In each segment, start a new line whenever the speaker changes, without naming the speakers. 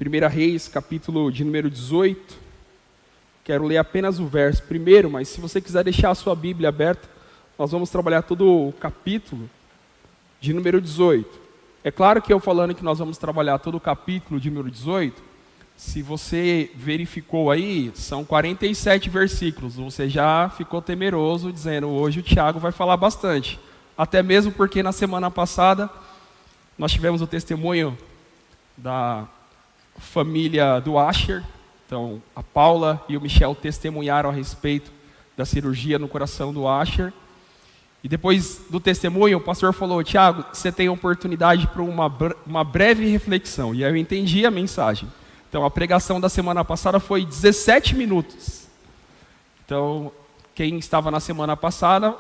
1 Reis, capítulo de número 18. Quero ler apenas o verso primeiro, mas se você quiser deixar a sua Bíblia aberta, nós vamos trabalhar todo o capítulo de número 18. É claro que eu falando que nós vamos trabalhar todo o capítulo de número 18, se você verificou aí, são 47 versículos. Você já ficou temeroso, dizendo, hoje o Tiago vai falar bastante. Até mesmo porque na semana passada, nós tivemos o testemunho da família do Asher. Então, a Paula e o Michel testemunharam a respeito da cirurgia no coração do Asher. E depois do testemunho, o pastor falou, Tiago, você tem oportunidade para uma breve reflexão. E aí eu entendi a mensagem. Então, a pregação da semana passada foi 17 minutos. Então, quem estava na semana passada,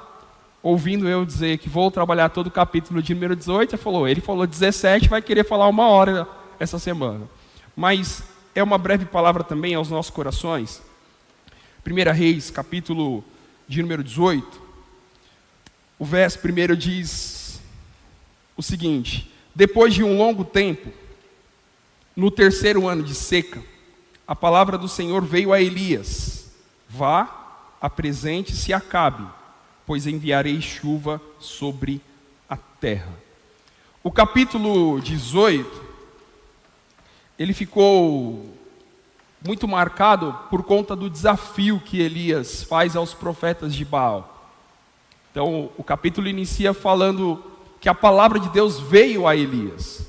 ouvindo eu dizer que vou trabalhar todo o capítulo de número 18, ele falou 17, vai querer falar 1 hora essa semana. Mas é uma breve palavra também aos nossos corações. 1 Reis, capítulo de número 18, o verso primeiro diz o seguinte: depois de um longo tempo, no 3º ano de seca, a palavra do Senhor veio a Elias: vá, apresente-se a Acabe, pois enviarei chuva sobre a terra. O capítulo 18, ele ficou muito marcado por conta do desafio que Elias faz aos profetas de Baal. Então, o capítulo inicia falando que a palavra de Deus veio a Elias.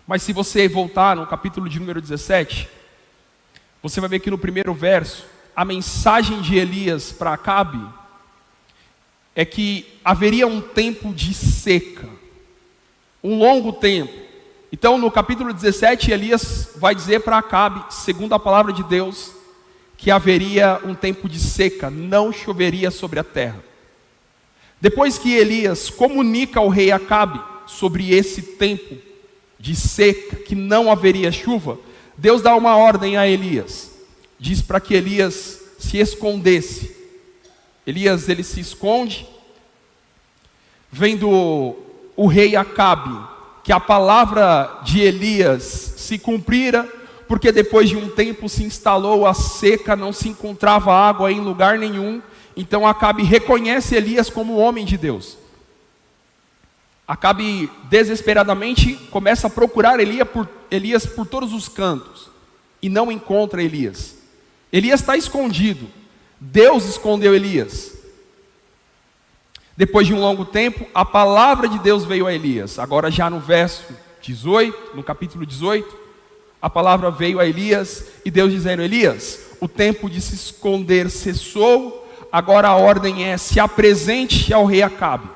Mas se você voltar no capítulo de número 17, você vai ver que no primeiro verso, a mensagem de Elias para Acabe é que haveria um tempo de seca, um longo tempo. Então, no capítulo 17, Elias vai dizer para Acabe, segundo a palavra de Deus, que haveria um tempo de seca, não choveria sobre a terra. Depois que Elias comunica ao rei Acabe sobre esse tempo de seca, que não haveria chuva, Deus dá uma ordem a Elias. Diz para que Elias se escondesse. Elias, ele se esconde, vendo o rei Acabe que a palavra de Elias se cumprira, porque depois de um tempo se instalou a seca, não se encontrava água em lugar nenhum. Então Acabe reconhece Elias como homem de Deus. Acabe desesperadamente começa a procurar Elias por todos os cantos e não encontra Elias. Elias está escondido. Deus escondeu Elias. Depois de um longo tempo, a palavra de Deus veio a Elias. Agora já no verso 18, no capítulo 18, a palavra veio a Elias e Deus dizendo, Elias, o tempo de se esconder cessou. Agora a ordem é, se apresente ao rei Acabe,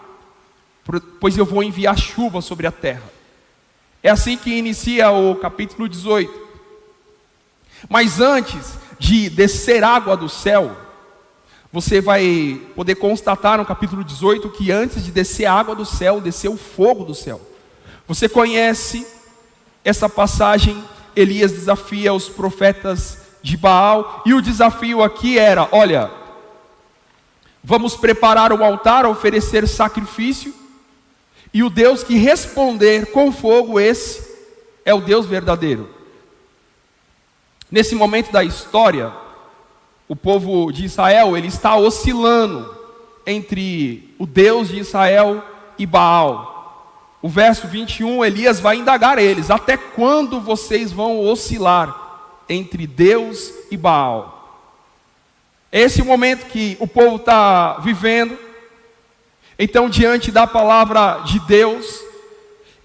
pois eu vou enviar chuva sobre a terra. É assim que inicia o capítulo 18. Mas antes de descer água do céu, você vai poder constatar no capítulo 18 que antes de descer a água do céu, desceu o fogo do céu. Você conhece essa passagem, Elias desafia os profetas de Baal, e o desafio aqui era, olha, vamos preparar um altar, oferecer sacrifício, e o Deus que responder com fogo, esse é o Deus verdadeiro. Nesse momento da história, o povo de Israel, ele está oscilando entre o Deus de Israel e Baal. O verso 21, Elias vai indagar a eles, até quando vocês vão oscilar entre Deus e Baal? Esse é o momento que o povo está vivendo. Então, diante da palavra de Deus,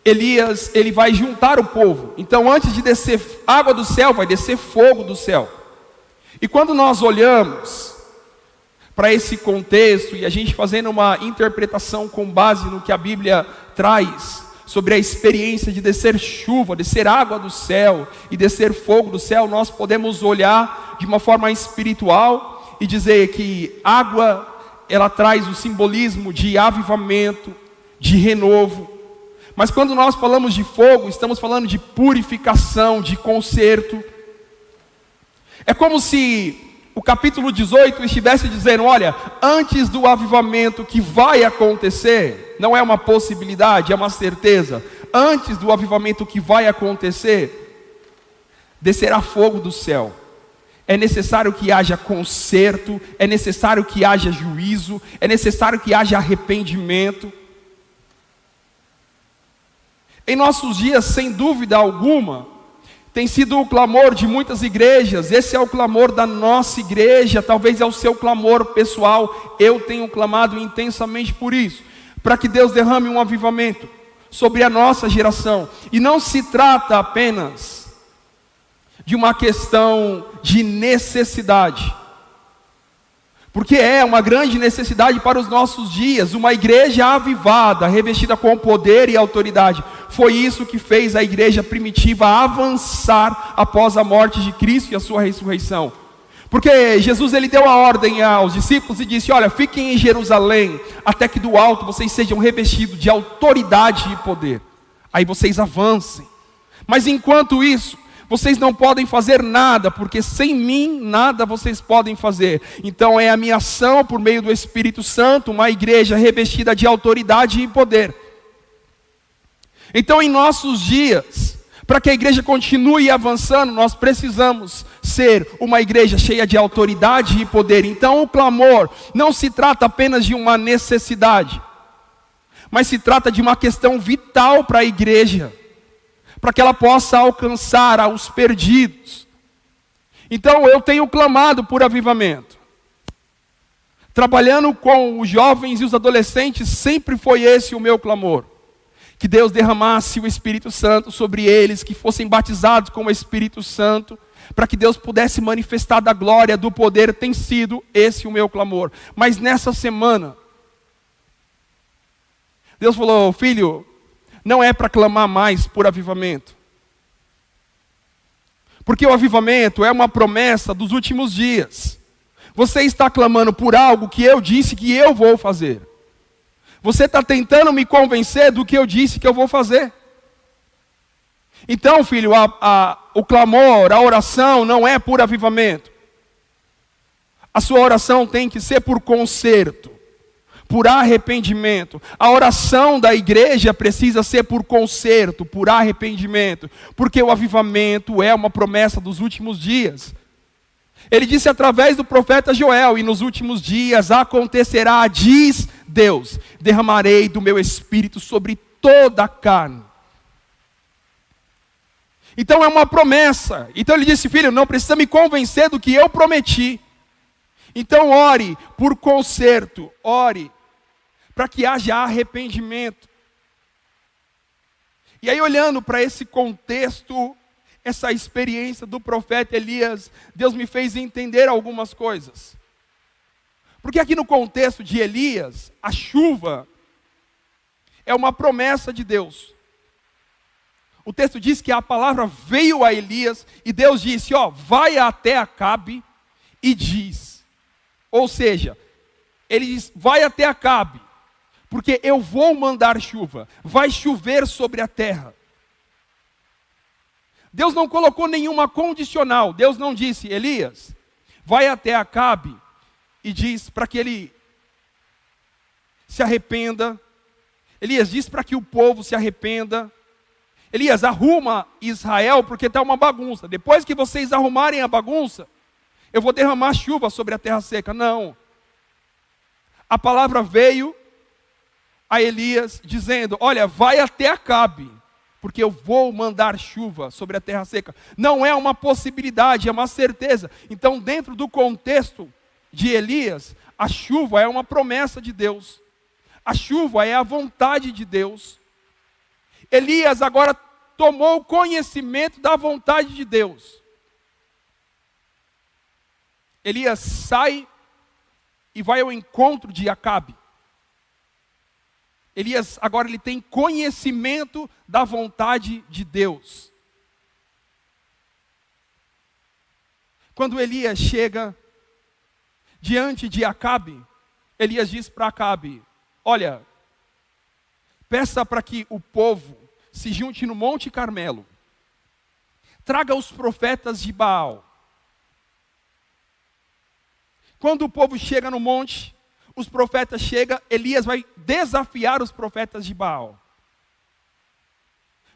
Elias, ele vai juntar o povo. Então, antes de descer água do céu, vai descer fogo do céu. E quando nós olhamos para esse contexto, e a gente fazendo uma interpretação com base no que a Bíblia traz, sobre a experiência de descer chuva, descer água do céu e descer fogo do céu, nós podemos olhar de uma forma espiritual e dizer que água, ela traz o simbolismo de avivamento, de renovo. Mas quando nós falamos de fogo, estamos falando de purificação, de conserto. É como se o capítulo 18 estivesse dizendo, olha, antes do avivamento que vai acontecer, não é uma possibilidade, é uma certeza. Antes do avivamento que vai acontecer, descerá fogo do céu. É necessário que haja conserto, é necessário que haja juízo, é necessário que haja arrependimento. Em nossos dias, sem dúvida alguma, tem sido o clamor de muitas igrejas. Esse é o clamor da nossa igreja, talvez é o seu clamor pessoal. Eu tenho clamado intensamente por isso, para que Deus derrame um avivamento sobre a nossa geração. E não se trata apenas de uma questão de necessidade, porque é uma grande necessidade para os nossos dias, uma igreja avivada, revestida com poder e autoridade. Foi isso que fez a igreja primitiva avançar após a morte de Cristo e a sua ressurreição. Porque Jesus ele deu a ordem aos discípulos e disse: olha, fiquem em Jerusalém, até que do alto vocês sejam revestidos de autoridade e poder. Aí vocês avancem. Mas enquanto isso, vocês não podem fazer nada, porque sem mim nada vocês podem fazer. Então é a minha ação por meio do Espírito Santo, uma igreja revestida de autoridade e poder. Então em nossos dias, para que a igreja continue avançando, nós precisamos ser uma igreja cheia de autoridade e poder. Então o clamor não se trata apenas de uma necessidade, mas se trata de uma questão vital para a igreja, para que ela possa alcançar aos perdidos. Então eu tenho clamado por avivamento. Trabalhando com os jovens e os adolescentes, sempre foi esse o meu clamor. Que Deus derramasse o Espírito Santo sobre eles, que fossem batizados com o Espírito Santo, para que Deus pudesse manifestar da glória, do poder. Tem sido esse o meu clamor. Mas nessa semana, Deus falou: filho, não é para clamar mais por avivamento, porque o avivamento é uma promessa dos últimos dias. Você está clamando por algo que eu disse que eu vou fazer. Você está tentando me convencer do que eu disse que eu vou fazer. Então, filho, o clamor, a oração não é por avivamento. A sua oração tem que ser por conserto, por arrependimento. A oração da igreja precisa ser por conserto, por arrependimento, porque o avivamento é uma promessa dos últimos dias. Ele disse através do profeta Joel: e nos últimos dias acontecerá, diz Deus, derramarei do meu espírito sobre toda a carne. Então é uma promessa. Então ele disse: filho, não precisa me convencer do que eu prometi. Então ore por conserto, ore para que haja arrependimento. E aí, olhando para esse contexto, essa experiência do profeta Elias, Deus me fez entender algumas coisas. Porque aqui no contexto de Elias, a chuva é uma promessa de Deus. O texto diz que a palavra veio a Elias e Deus disse: ó, vai até Acabe e diz. Ou seja, ele diz: vai até Acabe, porque eu vou mandar chuva, vai chover sobre a terra. Deus não colocou nenhuma condicional. Deus não disse: Elias, vai até Acabe e diz para que ele se arrependa. Elias diz para que o povo se arrependa. Elias, arruma Israel, porque está uma bagunça. Depois que vocês arrumarem a bagunça, eu vou derramar chuva sobre a terra seca. Não. A palavra veio a Elias dizendo: olha, vai até Acabe, porque eu vou mandar chuva sobre a terra seca. Não é uma possibilidade, é uma certeza. Então, dentro do contexto de Elias, a chuva é uma promessa de Deus. A chuva é a vontade de Deus. Elias agora tomou conhecimento da vontade de Deus. Elias sai e vai ao encontro de Acabe. Elias agora ele tem conhecimento da vontade de Deus. Quando Elias chega diante de Acabe, Elias diz para Acabe: olha, peça para que o povo se junte no Monte Carmelo. Traga os profetas de Baal. Quando o povo chega no monte, os profetas chegam, Elias vai desafiar os profetas de Baal.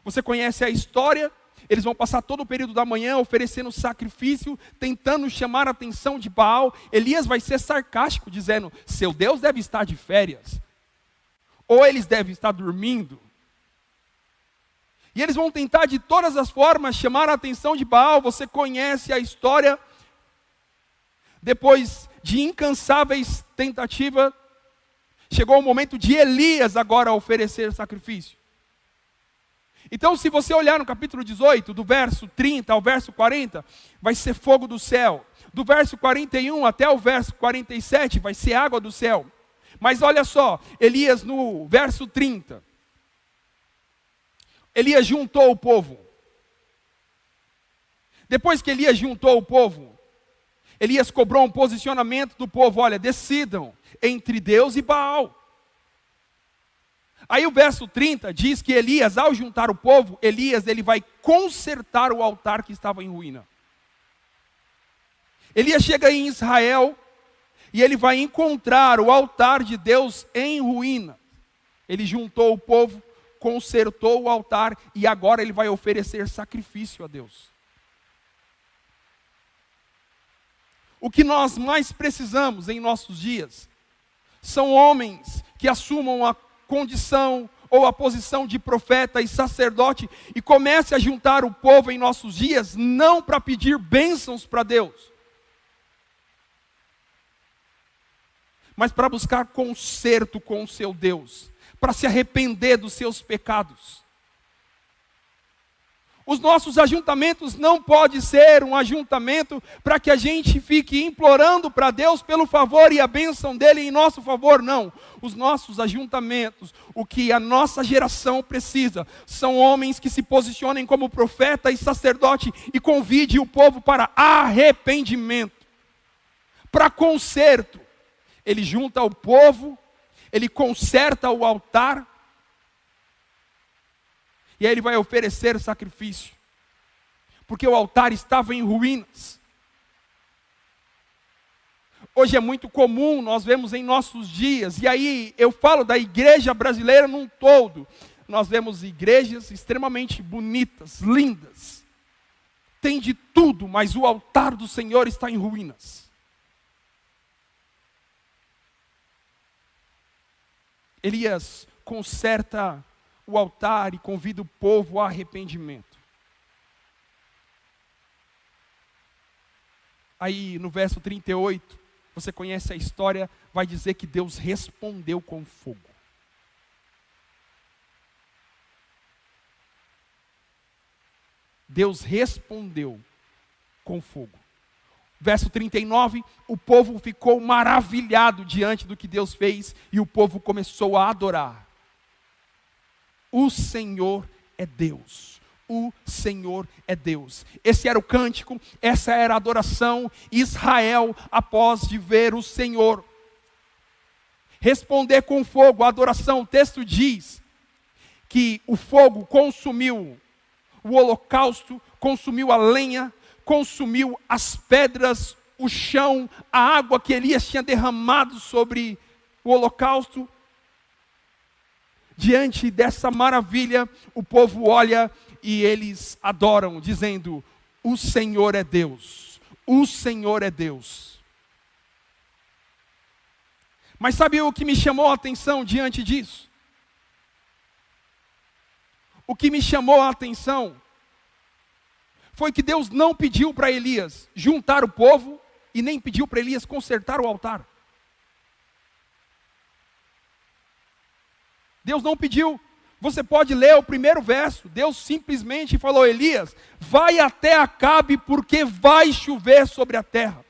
Você conhece a história? Eles vão passar todo o período da manhã oferecendo sacrifício, tentando chamar a atenção de Baal. Elias vai ser sarcástico, dizendo: seu Deus deve estar de férias, ou eles devem estar dormindo. E eles vão tentar de todas as formas chamar a atenção de Baal. Você conhece a história. Depois de incansáveis tentativas, chegou o momento de Elias agora oferecer sacrifício. Então, se você olhar no capítulo 18, do verso 30 ao verso 40, vai ser fogo do céu. Do verso 41 até o verso 47, vai ser água do céu. Mas olha só, Elias no verso 30. Elias juntou o povo. Depois que Elias juntou o povo, Elias cobrou um posicionamento do povo: olha, decidam entre Deus e Baal. Aí o verso 30 diz que Elias, ao juntar o povo, ele vai consertar o altar que estava em ruína. Elias chega em Israel e ele vai encontrar o altar de Deus em ruína. Ele juntou o povo, consertou o altar e agora ele vai oferecer sacrifício a Deus. O que nós mais precisamos em nossos dias são homens que assumam a condição ou a posição de profeta e sacerdote e comece a juntar o povo em nossos dias, não para pedir bênçãos para Deus, mas para buscar conserto com o seu Deus, para se arrepender dos seus pecados. Os nossos ajuntamentos não podem ser um ajuntamento para que a gente fique implorando para Deus pelo favor e a bênção dele em nosso favor, não. Os nossos ajuntamentos, o que a nossa geração precisa, são homens que se posicionem como profeta e sacerdote e convide o povo para arrependimento, para conserto. Ele junta o povo, ele conserta o altar, e aí ele vai oferecer sacrifício, porque o altar estava em ruínas. Hoje é muito comum, nós vemos em nossos dias, e aí eu falo da igreja brasileira num todo, nós vemos igrejas extremamente bonitas, lindas, tem de tudo, mas o altar do Senhor está em ruínas. Elias conserta o altar e convida o povo ao arrependimento. Aí no verso 38, você conhece a história, vai dizer que Deus respondeu com fogo. Deus respondeu com fogo. Verso 39, o povo ficou maravilhado diante do que Deus fez e o povo começou a adorar. O Senhor é Deus. O Senhor é Deus. Esse era o cântico, essa era a adoração. Israel, após de ver o Senhor responder com fogo, a adoração, o texto diz que o fogo consumiu o holocausto, consumiu a lenha, consumiu as pedras, o chão, a água que Elias tinha derramado sobre o holocausto. Diante dessa maravilha, o povo olha e eles adoram, dizendo: o Senhor é Deus, o Senhor é Deus. Mas sabe o que me chamou a atenção diante disso? O que me chamou a atenção foi que Deus não pediu para Elias juntar o povo e nem pediu para Elias consertar o altar. Deus não pediu. Você pode ler o primeiro verso. Deus simplesmente falou: Elias, vai até Acabe, porque vai chover sobre a terra.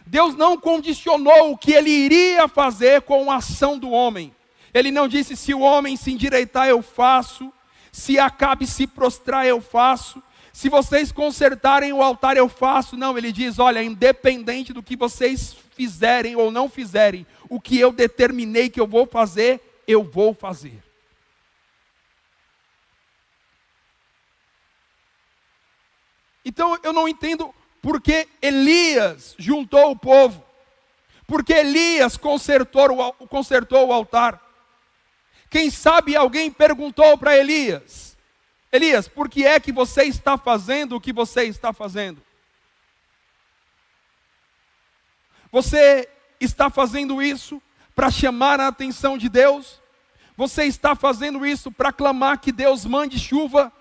Deus não condicionou o que ele iria fazer com a ação do homem. Ele não disse: se o homem se endireitar eu faço, se Acabe se prostrar eu faço, se vocês consertarem o altar eu faço. Não, ele diz: olha, independente do que vocês fizerem ou não fizerem, o que eu determinei que eu vou fazer, eu vou fazer. Então eu não entendo por que Elias juntou o povo, porque Elias consertou o altar. Quem sabe alguém perguntou para Elias: Elias, por que é que você está fazendo o que você está fazendo? Você está fazendo isso para chamar a atenção de Deus? Você está fazendo isso para clamar que Deus mande chuva?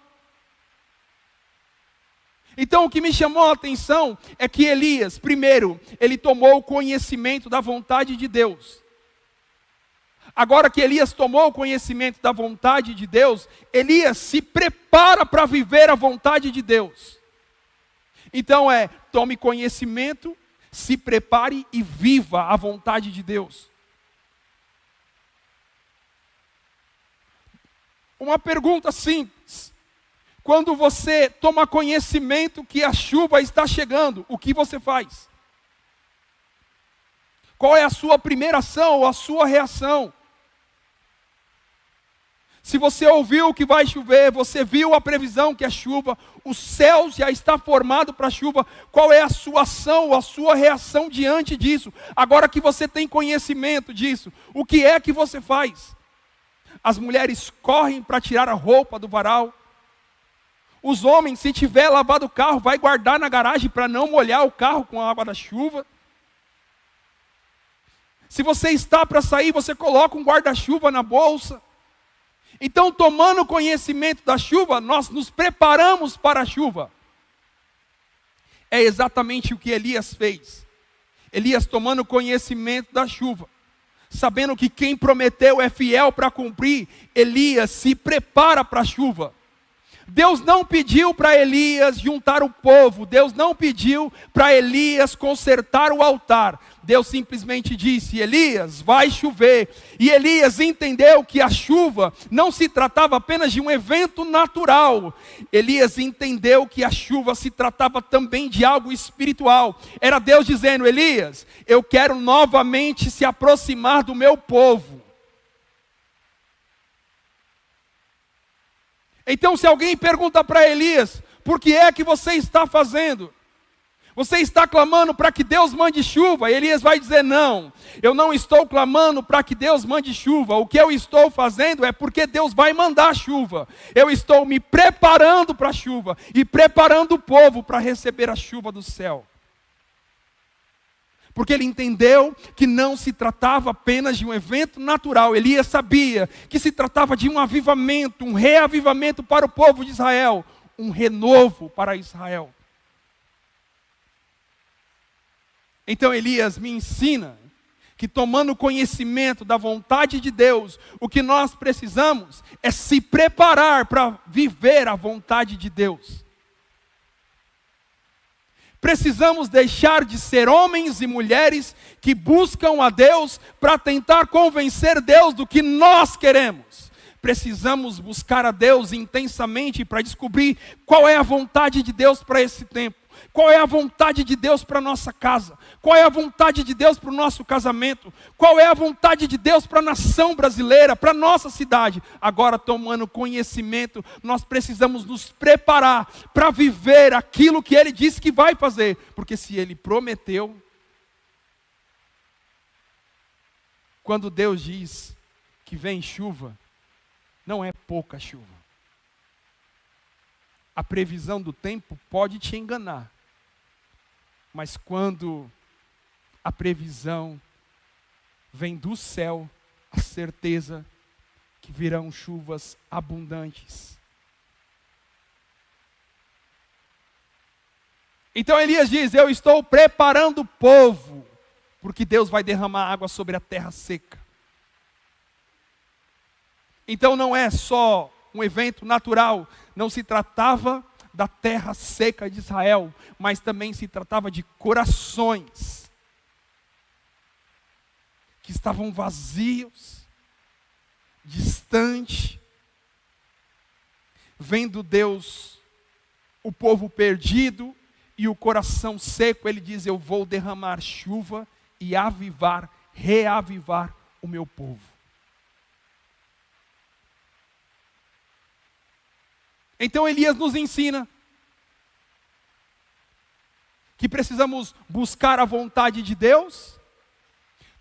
Então o que me chamou a atenção é que Elias, primeiro, ele tomou conhecimento da vontade de Deus. Agora que Elias tomou conhecimento da vontade de Deus, Elias se prepara para viver a vontade de Deus. Então tome conhecimento, se prepare e viva a vontade de Deus. Uma pergunta simples. Quando você toma conhecimento que a chuva está chegando, o que você faz? Qual é a sua primeira ação ou a sua reação? Se você ouviu que vai chover, você viu a previsão que é chuva, o céu já está formado para a chuva, qual é a sua ação ou a sua reação diante disso? Agora que você tem conhecimento disso, o que é que você faz? As mulheres correm para tirar a roupa do varal. Os homens, se tiver lavado o carro, vai guardar na garagem para não molhar o carro com a água da chuva. Se você está para sair, você coloca um guarda-chuva na bolsa. Então, tomando conhecimento da chuva, nós nos preparamos para a chuva. É exatamente o que Elias fez. Elias, tomando conhecimento da chuva, sabendo que quem prometeu é fiel para cumprir, Elias se prepara para a chuva. Deus não pediu para Elias juntar o povo, Deus não pediu para Elias consertar o altar. Deus simplesmente disse: Elias, vai chover. E Elias entendeu que a chuva não se tratava apenas de um evento natural. Elias entendeu que a chuva se tratava também de algo espiritual. Era Deus dizendo: Elias, eu quero novamente se aproximar do meu povo. Então, se alguém pergunta para Elias: por que é que você está fazendo? Você está clamando para que Deus mande chuva? Elias vai dizer: não, eu não estou clamando para que Deus mande chuva. O que eu estou fazendo é porque Deus vai mandar chuva. Eu estou me preparando para a chuva e preparando o povo para receber a chuva do céu. Porque ele entendeu que não se tratava apenas de um evento natural. Elias sabia que se tratava de um avivamento, um reavivamento para o povo de Israel, um renovo para Israel. Então Elias me ensina que, tomando conhecimento da vontade de Deus, o que nós precisamos é se preparar para viver a vontade de Deus. Precisamos deixar de ser homens e mulheres que buscam a Deus para tentar convencer Deus do que nós queremos. Precisamos buscar a Deus intensamente para descobrir qual é a vontade de Deus para esse tempo. Qual é a vontade de Deus para a nossa casa? Qual é a vontade de Deus para o nosso casamento? Qual é a vontade de Deus para a nação brasileira, para a nossa cidade? Agora, tomando conhecimento, nós precisamos nos preparar para viver aquilo que Ele disse que vai fazer. Porque se Ele prometeu, quando Deus diz que vem chuva, não é pouca chuva. A previsão do tempo pode te enganar. Mas quando a previsão vem do céu, a certeza que virão chuvas abundantes. Então Elias diz: eu estou preparando o povo, porque Deus vai derramar água sobre a terra seca. Então não é só um evento natural, não se tratava da terra seca de Israel, mas também se tratava de corações que estavam vazios, distantes, vendo Deus, o povo perdido e o coração seco. Ele diz: eu vou derramar chuva e avivar, reavivar o meu povo. Então Elias nos ensina que precisamos buscar a vontade de Deus.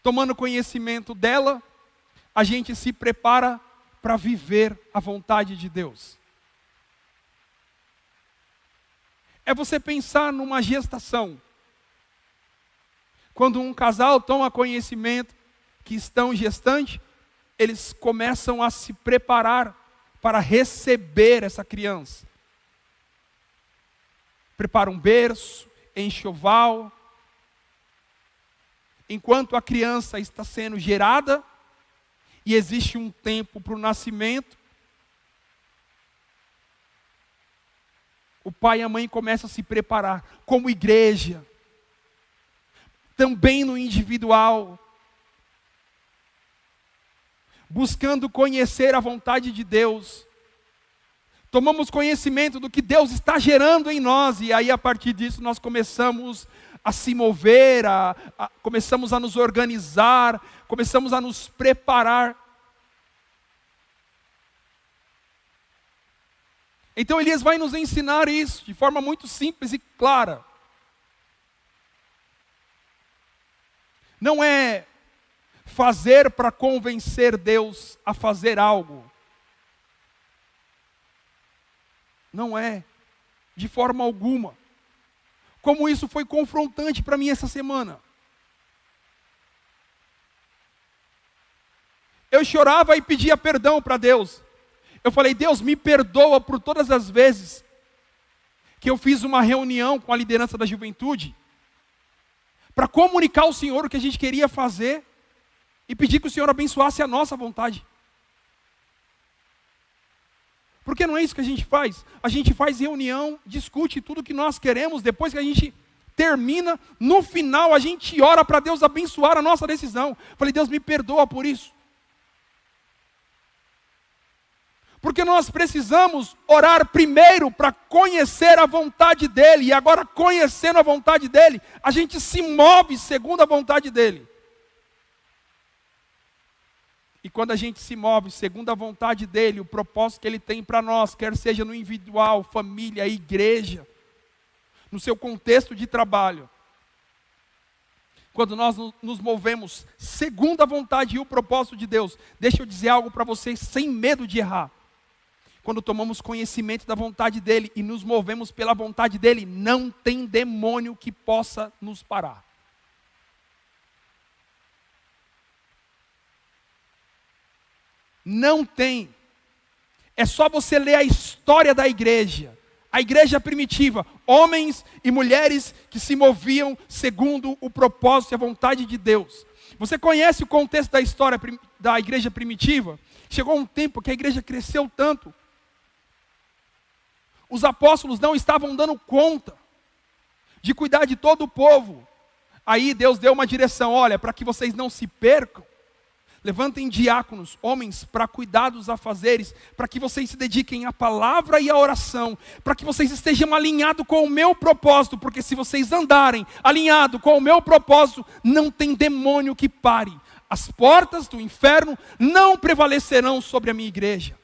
Tomando conhecimento dela, a gente se prepara para viver a vontade de Deus. é você pensar numa gestação. Quando um casal toma conhecimento que estão gestantes, eles começam a se preparar para receber essa criança. Prepara um berço, enxoval. Enquanto a criança está sendo gerada, e existe um tempo para o nascimento, o pai e a mãe começam a se preparar, como igreja, também no individual, buscando conhecer a vontade de Deus. Tomamos conhecimento do que Deus está gerando em nós, e aí a partir disso nós começamos a se mover, começamos a nos organizar, começamos a nos preparar. Então Elias vai nos ensinar isso de forma muito simples e clara. Não é fazer para convencer Deus a fazer algo. Não é, de forma alguma. Como isso foi confrontante para mim essa semana. Eu chorava e pedia perdão para Deus. Eu falei, Deus, me perdoa por todas as vezes que eu fiz uma reunião com a liderança da juventude para comunicar ao Senhor o que a gente queria fazer e pedir que o Senhor abençoasse a nossa vontade. Porque não é isso que a gente faz. A gente faz reunião, discute tudo que nós queremos, depois que a gente termina, no final a gente ora para Deus abençoar a nossa decisão. Falei, Deus, me perdoa por isso. Porque nós precisamos orar primeiro para conhecer a vontade dEle. E agora, conhecendo a vontade dEle, a gente se move segundo a vontade dEle. E quando a gente se move segundo a vontade dEle, o propósito que Ele tem para nós, quer seja no individual, família, igreja, no seu contexto de trabalho. Quando nós nos movemos segundo a vontade e o propósito de Deus, deixa eu dizer algo para vocês sem medo de errar. Quando tomamos conhecimento da vontade dEle e nos movemos pela vontade dEle, não tem demônio que possa nos parar. Não tem. É só você ler a história da igreja. A igreja primitiva, homens e mulheres que se moviam segundo o propósito e a vontade de Deus. Você conhece o contexto da história da igreja primitiva? Chegou um tempo que a igreja cresceu tanto. Os apóstolos não estavam dando conta de cuidar de todo o povo. Aí Deus deu uma direção, olha, para que vocês não se percam, levantem diáconos, homens, para cuidar dos afazeres, para que vocês se dediquem à palavra e à oração, para que vocês estejam alinhados com o meu propósito, porque se vocês andarem alinhados com o meu propósito, não tem demônio que pare. As portas do inferno não prevalecerão sobre a minha igreja.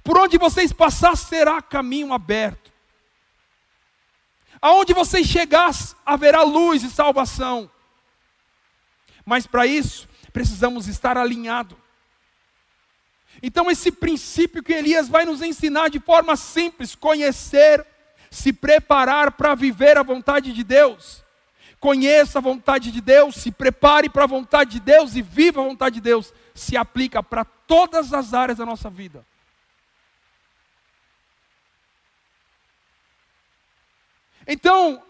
Por onde vocês passar será caminho aberto. Aonde vocês chegar haverá luz e salvação. Mas para isso, precisamos estar alinhados. Então esse princípio que Elias vai nos ensinar de forma simples, conhecer, se preparar para viver a vontade de Deus. Conheça a vontade de Deus, se prepare para a vontade de Deus e viva a vontade de Deus. Se aplica para todas as áreas da nossa vida. Então,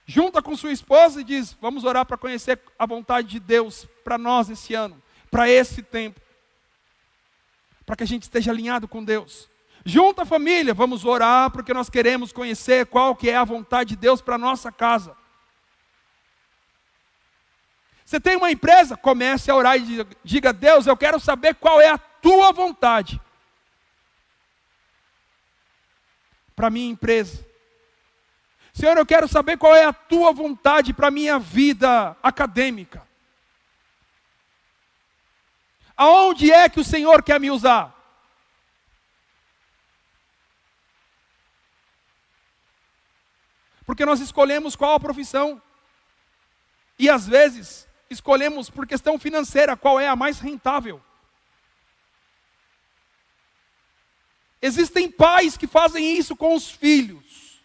junta com sua esposa e diz, vamos orar para conhecer a vontade de Deus para nós esse ano, para esse tempo. Para que a gente esteja alinhado com Deus. Junta a família, vamos orar porque nós queremos conhecer qual que é a vontade de Deus para a nossa casa. Você tem uma empresa? Comece a orar e diga, Deus, eu quero saber qual é a tua vontade para minha empresa. Senhor, eu quero saber qual é a tua vontade para a minha vida acadêmica. Aonde é que o Senhor quer me usar? Porque nós escolhemos qual a profissão. E às vezes, escolhemos por questão financeira qual é a mais rentável. Existem pais que fazem isso com os filhos.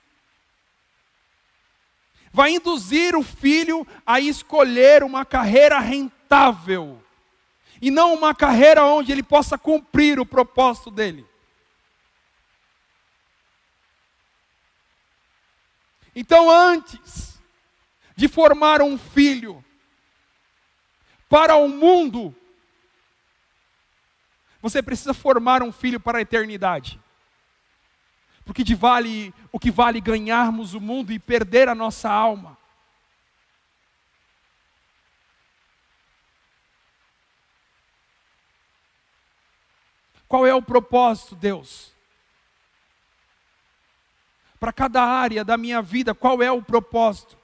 Vai induzir o filho a escolher uma carreira rentável. E não uma carreira onde ele possa cumprir o propósito dele. Então, antes de formar um filho para o mundo, você precisa formar um filho para a eternidade. Porque o que vale ganharmos o mundo e perder a nossa alma. Qual é o propósito, Deus? Para cada área da minha vida, qual é o propósito?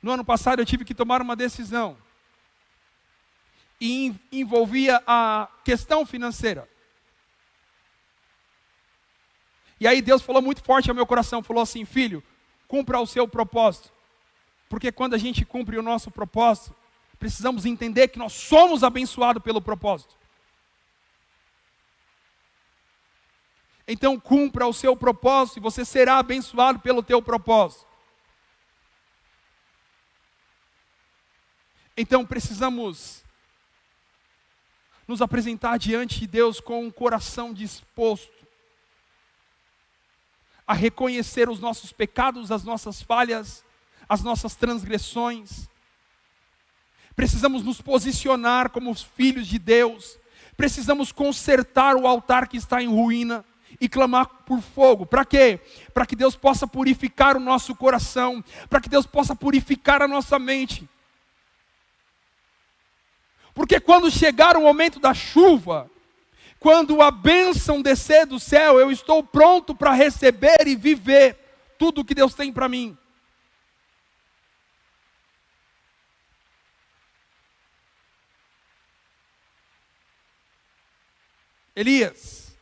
No ano passado eu tive que tomar uma decisão. E envolvia a questão financeira. E aí Deus falou muito forte ao meu coração, falou assim: filho, cumpra o seu propósito. Porque quando a gente cumpre o nosso propósito, precisamos entender que nós somos abençoados pelo propósito. Então cumpra o seu propósito e você será abençoado pelo teu propósito. Então precisamos nos apresentar diante de Deus com um coração disposto a reconhecer os nossos pecados, as nossas falhas, as nossas transgressões. Precisamos nos posicionar como os filhos de Deus. Precisamos consertar o altar que está em ruína e clamar por fogo. Para quê? Para que Deus possa purificar o nosso coração, para que Deus possa purificar a nossa mente. Porque quando chegar o momento da chuva, quando a bênção descer do céu, eu estou pronto para receber e viver tudo o que Deus tem para mim. Elias,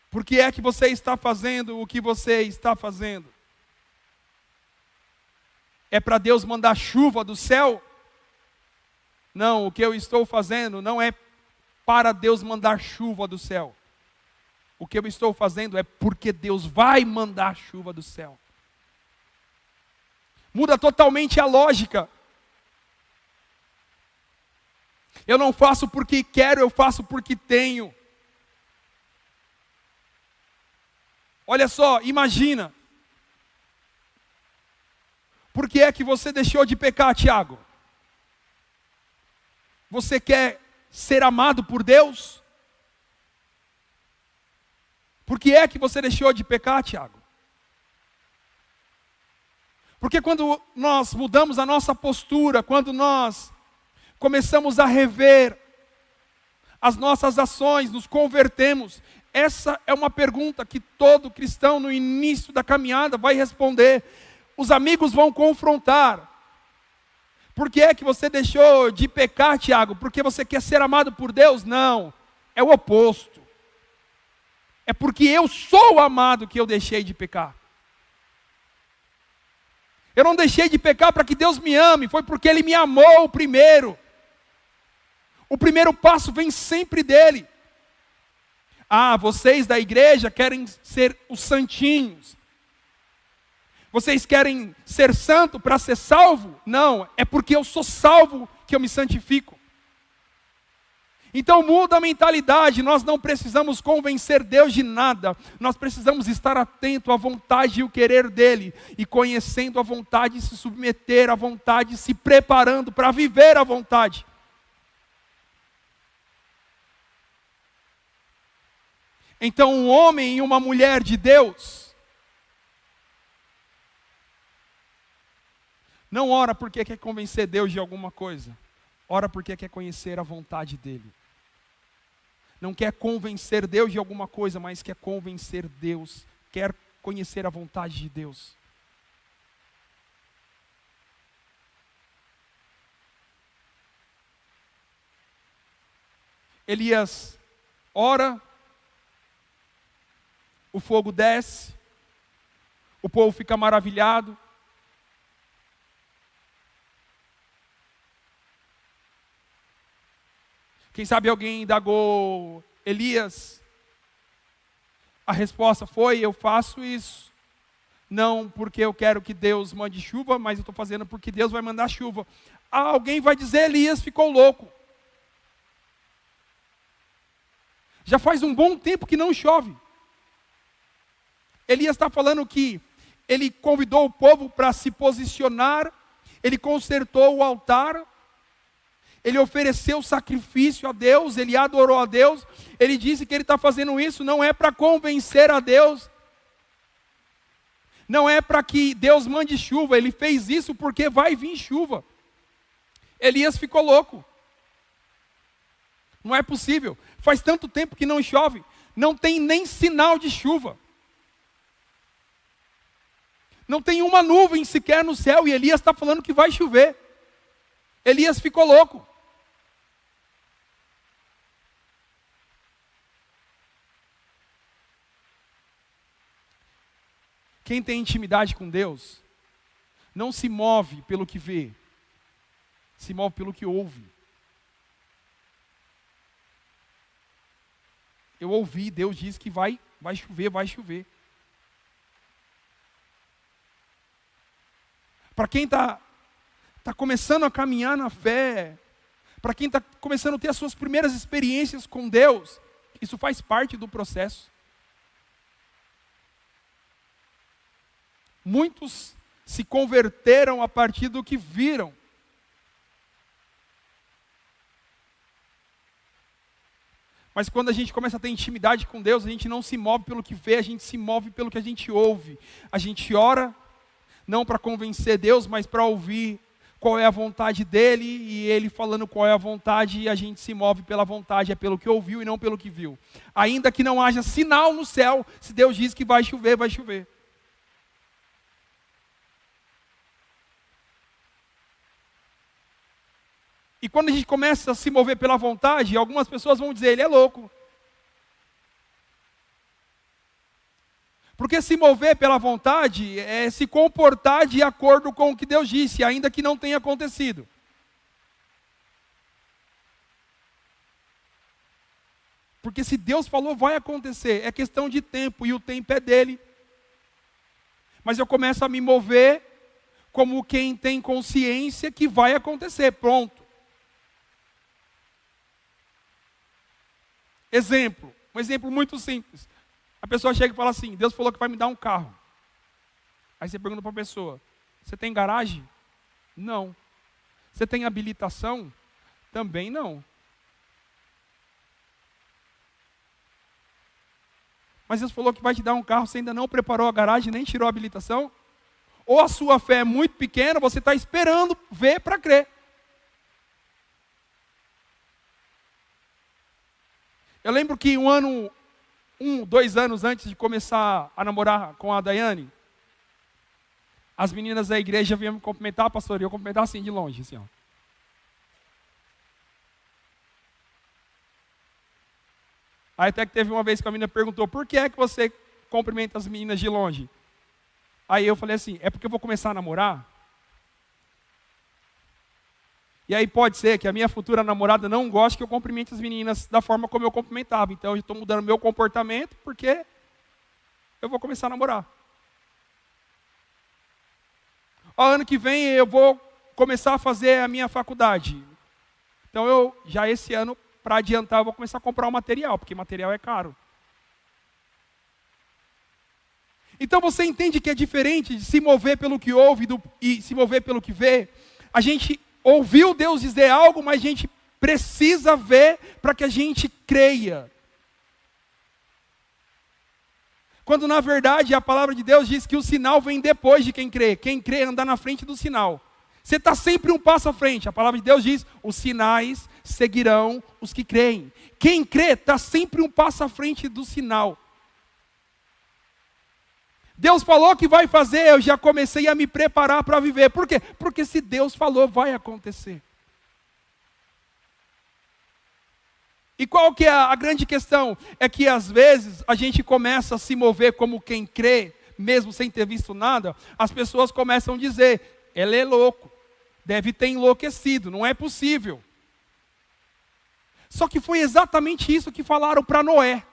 por que é que você está fazendo o que você está fazendo? É para Deus mandar chuva do céu? Não, o que eu estou fazendo não é para Deus mandar chuva do céu. O que eu estou fazendo é porque Deus vai mandar chuva do céu. Muda totalmente a lógica. Eu não faço porque quero, eu faço porque tenho. Olha só, imagina. Por que é que você deixou de pecar, Tiago? Você quer ser amado por Deus? Por que é que você deixou de pecar, Tiago? Porque quando nós mudamos a nossa postura, quando nós começamos a rever as nossas ações, nos convertemos, essa é uma pergunta que todo cristão no início da caminhada vai responder. Os amigos vão confrontar. Por que é que você deixou de pecar, Tiago? Porque você quer ser amado por Deus? Não, é o oposto. É porque eu sou amado que eu deixei de pecar. Eu não deixei de pecar para que Deus me ame, foi porque Ele me amou primeiro. O primeiro passo vem sempre dEle. Ah, vocês da igreja querem ser os santinhos. Vocês querem ser santo para ser salvo? Não, é porque eu sou salvo que eu me santifico. Então muda a mentalidade, nós não precisamos convencer Deus de nada. Nós precisamos estar atento à vontade e o querer dEle. E conhecendo a vontade, se submeter à vontade, se preparando para viver a vontade. Então um homem e uma mulher de Deus não ora porque quer convencer Deus de alguma coisa. Ora porque quer conhecer a vontade dEle. Não quer convencer Deus de alguma coisa, mas quer convencer Deus. Quer conhecer a vontade de Deus. Elias ora, o fogo desce, o povo fica maravilhado. Quem sabe alguém indagou: Elias, a resposta foi: eu faço isso não porque eu quero que Deus mande chuva, mas eu estou fazendo porque Deus vai mandar chuva. Alguém vai dizer: Elias ficou louco. Já faz um bom tempo que não chove. Elias está falando que ele convidou o povo para se posicionar, ele consertou o altar, ele ofereceu sacrifício a Deus, ele adorou a Deus. Ele disse que ele está fazendo isso não é para convencer a Deus, não é para que Deus mande chuva, ele fez isso porque vai vir chuva. Elias ficou louco. Não é possível, faz tanto tempo que não chove, não tem nem sinal de chuva. Não tem uma nuvem sequer no céu e Elias está falando que vai chover. Elias ficou louco. Quem tem intimidade com Deus não se move pelo que vê, se move pelo que ouve. Eu ouvi, Deus disse que vai chover, vai chover. Para quem está começando a caminhar na fé, para quem está começando a ter as suas primeiras experiências com Deus, isso faz parte do processo. Muitos se converteram a partir do que viram. Mas quando a gente começa a ter intimidade com Deus, a gente não se move pelo que vê, a gente se move pelo que a gente ouve. A gente ora, não para convencer Deus, mas para ouvir qual é a vontade dEle, e Ele falando qual é a vontade, e a gente se move pela vontade, é pelo que ouviu e não pelo que viu. Ainda que não haja sinal no céu, se Deus diz que vai chover, vai chover. E quando a gente começa a se mover pela vontade, algumas pessoas vão dizer: ele é louco. Porque se mover pela vontade é se comportar de acordo com o que Deus disse, ainda que não tenha acontecido. Porque se Deus falou, vai acontecer. É questão de tempo, e o tempo é dele. Mas eu começo a me mover como quem tem consciência que vai acontecer, pronto. Um exemplo muito simples. A pessoa chega e fala assim: Deus falou que vai me dar um carro. Aí você pergunta para a pessoa: você tem garagem? Não. Você tem habilitação? Também não. Mas Deus falou que vai te dar um carro, você ainda não preparou a garagem, nem tirou a habilitação? Ou a sua fé é muito pequena, você está esperando ver para crer. Eu lembro que 2 anos antes de começar a namorar com a Daiane, as meninas da igreja vinham me cumprimentar, pastor, e eu cumprimentar assim, de longe, assim, ó. Aí até que teve uma vez que a menina perguntou: por que é que você cumprimenta as meninas de longe? Aí eu falei assim: é porque eu vou começar a namorar? E aí pode ser que a minha futura namorada não goste que eu cumprimente as meninas da forma como eu cumprimentava. Então eu estou mudando meu comportamento porque eu vou começar a namorar. Ano que vem eu vou começar a fazer a minha faculdade. Então eu, já esse ano, para adiantar, eu vou começar a comprar o material, porque material é caro. Então você entende que é diferente de se mover pelo que ouve e se mover pelo que vê? A gente ouviu Deus dizer algo, mas a gente precisa ver para que a gente creia. Quando na verdade a palavra de Deus diz que o sinal vem depois de quem crê. Quem crê anda na frente do sinal. Você está sempre um passo à frente. A palavra de Deus diz: os sinais seguirão os que creem. Quem crê está sempre um passo à frente do sinal. Deus falou que vai fazer, eu já comecei a me preparar para viver. Por quê? Porque se Deus falou, vai acontecer. E qual que é a grande questão? É que às vezes a gente começa a se mover como quem crê, mesmo sem ter visto nada. As pessoas começam a dizer: ele é louco, deve ter enlouquecido, não é possível. Só que foi exatamente isso que falaram para Noé,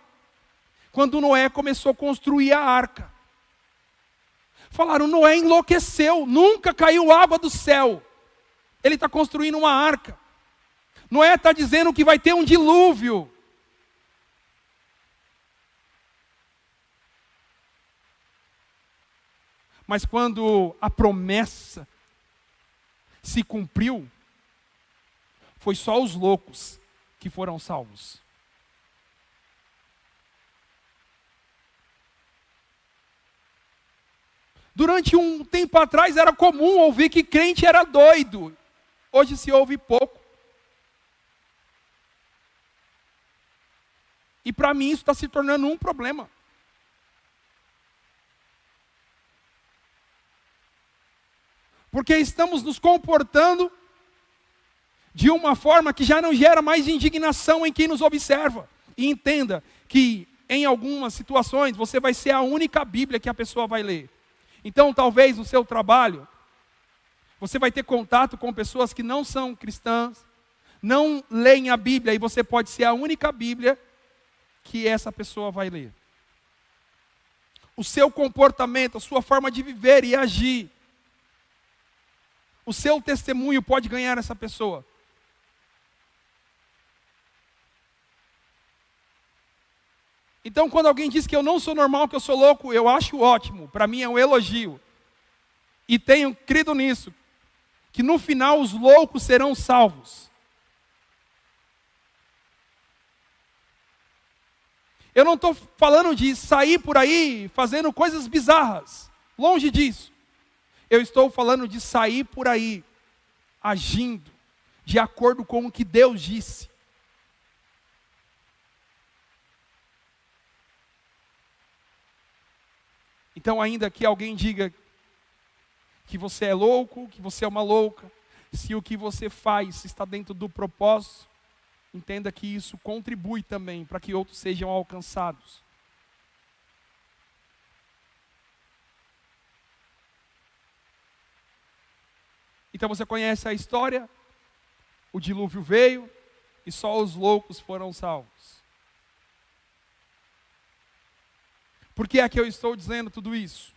quando Noé começou a construir a arca. Falaram, Noé enlouqueceu, nunca caiu água do céu. Ele está construindo uma arca. Noé está dizendo que vai ter um dilúvio. Mas quando a promessa se cumpriu, foi só os loucos que foram salvos. Durante um tempo atrás era comum ouvir que crente era doido. Hoje se ouve pouco. E para mim isso está se tornando um problema. Porque estamos nos comportando de uma forma que já não gera mais indignação em quem nos observa. E entenda que em algumas situações você vai ser a única Bíblia que a pessoa vai ler. Então talvez no seu trabalho, você vai ter contato com pessoas que não são cristãs, não leem a Bíblia, e você pode ser a única Bíblia que essa pessoa vai ler. O seu comportamento, a sua forma de viver e agir, o seu testemunho pode ganhar essa pessoa. Então, quando alguém diz que eu não sou normal, que eu sou louco, eu acho ótimo. Para mim é um elogio. E tenho crido nisso, que no final os loucos serão salvos. Eu não estou falando de sair por aí fazendo coisas bizarras. Longe disso. Eu estou falando de sair por aí agindo de acordo com o que Deus disse. Então, ainda que alguém diga que você é louco, que você é uma louca, se o que você faz está dentro do propósito, entenda que isso contribui também para que outros sejam alcançados. Então você conhece a história, o dilúvio veio e só os loucos foram salvos. Por que é que eu estou dizendo tudo isso?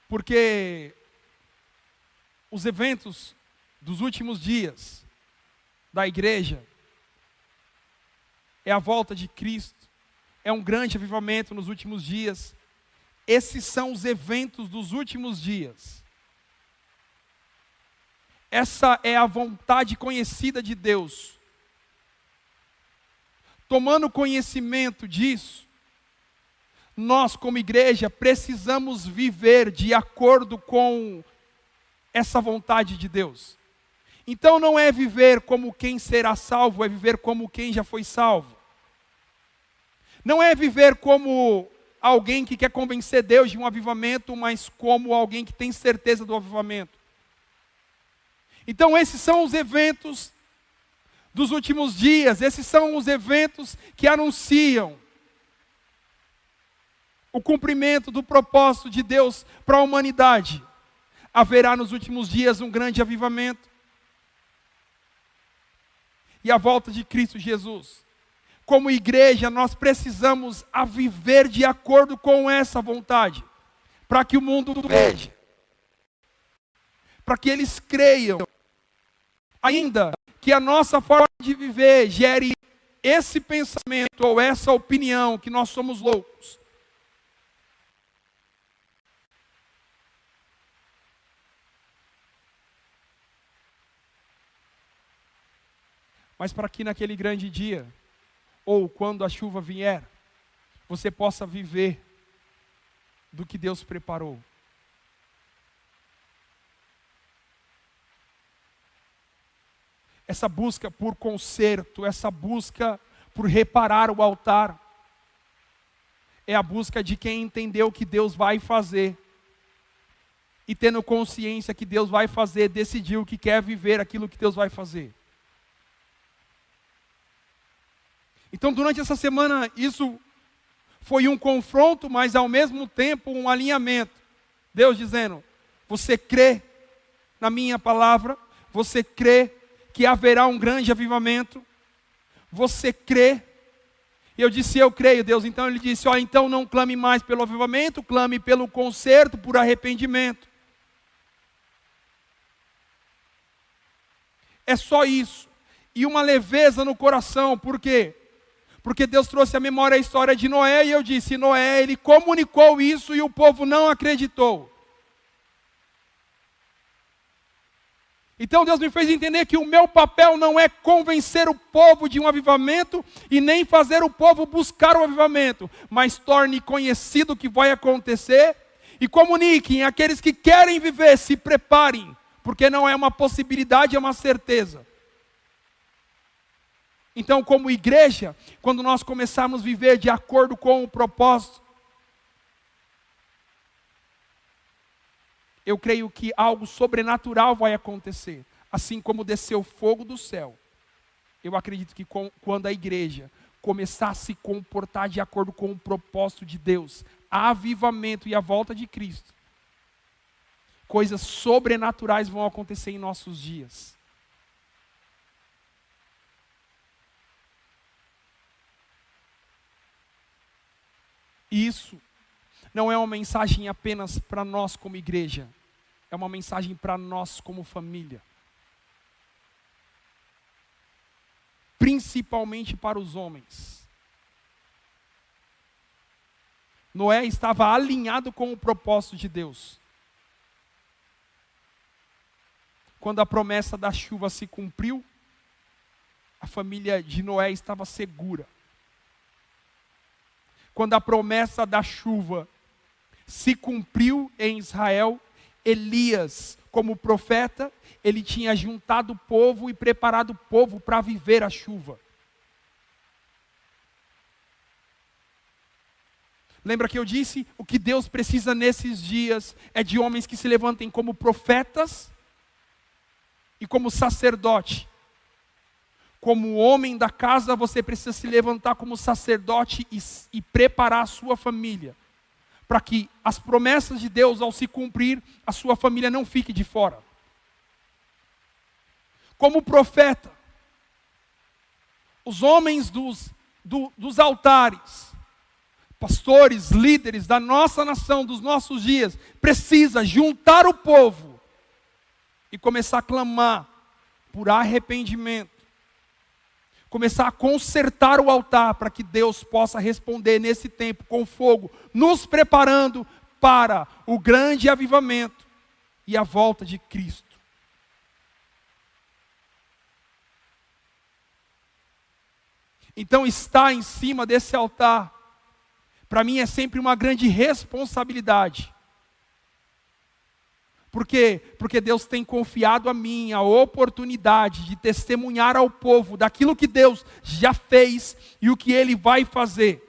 Porque os eventos dos últimos dias da igreja é a volta de Cristo, é um grande avivamento nos últimos dias. Esses são os eventos dos últimos dias. Essa é a vontade conhecida de Deus. Tomando conhecimento disso, nós como igreja precisamos viver de acordo com essa vontade de Deus. Então não é viver como quem será salvo, é viver como quem já foi salvo. Não é viver como alguém que quer convencer Deus de um avivamento, mas como alguém que tem certeza do avivamento. Então esses são os eventos dos últimos dias, esses são os eventos que anunciam o cumprimento do propósito de Deus para a humanidade. Haverá nos últimos dias um grande avivamento e a volta de Cristo Jesus. Como igreja, nós precisamos a viver de acordo com essa vontade, para que o mundo veja, para que eles creiam, ainda que a nossa forma de viver gere esse pensamento ou essa opinião que nós somos loucos. Mas para que naquele grande dia, ou quando a chuva vier, você possa viver do que Deus preparou. Essa busca por conserto, essa busca por reparar o altar, é a busca de quem entendeu o que Deus vai fazer. E tendo consciência que Deus vai fazer, decidiu que quer viver aquilo que Deus vai fazer. Então, durante essa semana, isso foi um confronto, mas ao mesmo tempo um alinhamento. Deus dizendo, você crê na minha palavra, você crê que haverá um grande avivamento? Você crê? E eu disse, eu creio, Deus. Então ele disse, então não clame mais pelo avivamento, clame pelo conserto, por arrependimento. É só isso. E uma leveza no coração, por quê? Porque Deus trouxe à memória a história de Noé, e eu disse, Noé, ele comunicou isso e o povo não acreditou. Então Deus me fez entender que o meu papel não é convencer o povo de um avivamento e nem fazer o povo buscar o avivamento, mas torne conhecido o que vai acontecer e comuniquem aqueles que querem viver, se preparem, porque não é uma possibilidade, é uma certeza. Então, como igreja, quando nós começarmos a viver de acordo com o propósito, eu creio que algo sobrenatural vai acontecer. Assim como desceu fogo do céu. Eu acredito que quando a igreja começar a se comportar de acordo com o propósito de Deus, avivamento e a volta de Cristo, coisas sobrenaturais vão acontecer em nossos dias. E isso não é uma mensagem apenas para nós como igreja. É uma mensagem para nós como família. Principalmente para os homens. Noé estava alinhado com o propósito de Deus. Quando a promessa da chuva se cumpriu, a família de Noé estava segura. Quando a promessa da chuva se cumpriu em Israel, Elias, como profeta, ele tinha juntado o povo e preparado o povo para viver a chuva. Lembra que eu disse? O que Deus precisa nesses dias é de homens que se levantem como profetas e como sacerdote. Como homem da casa, você precisa se levantar como sacerdote e preparar a sua família. Para que as promessas de Deus, ao se cumprir, a sua família não fique de fora. Como profeta, os homens dos altares, pastores, líderes da nossa nação, dos nossos dias, precisa juntar o povo e começar a clamar por arrependimento. Começar a consertar o altar para que Deus possa responder nesse tempo com fogo, nos preparando para o grande avivamento e a volta de Cristo. Então estar em cima desse altar, para mim é sempre uma grande responsabilidade. Por quê? Porque Deus tem confiado a mim a oportunidade de testemunhar ao povo daquilo que Deus já fez e o que Ele vai fazer.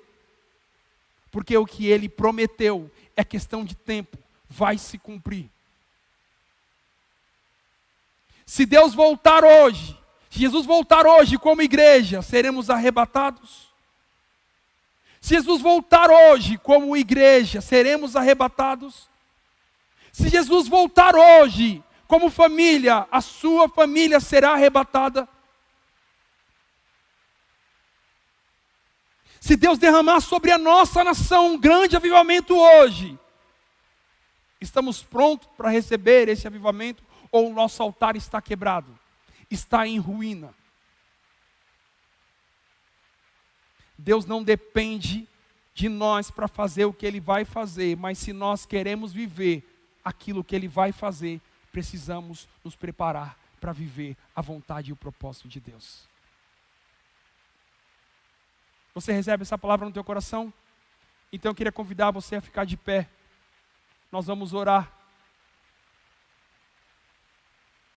Porque o que Ele prometeu é questão de tempo, vai se cumprir. Se Deus voltar hoje, se Jesus voltar hoje como igreja, seremos arrebatados? Se Jesus voltar hoje como igreja, seremos arrebatados? Se Jesus voltar hoje, como família, a sua família será arrebatada. Se Deus derramar sobre a nossa nação um grande avivamento hoje, estamos prontos para receber esse avivamento ou o nosso altar está quebrado, está em ruína? Deus não depende de nós para fazer o que Ele vai fazer, mas se nós queremos viver aquilo que Ele vai fazer, precisamos nos preparar para viver a vontade e o propósito de Deus. Você recebe essa palavra no teu coração? Então eu queria convidar você a ficar de pé. Nós vamos orar.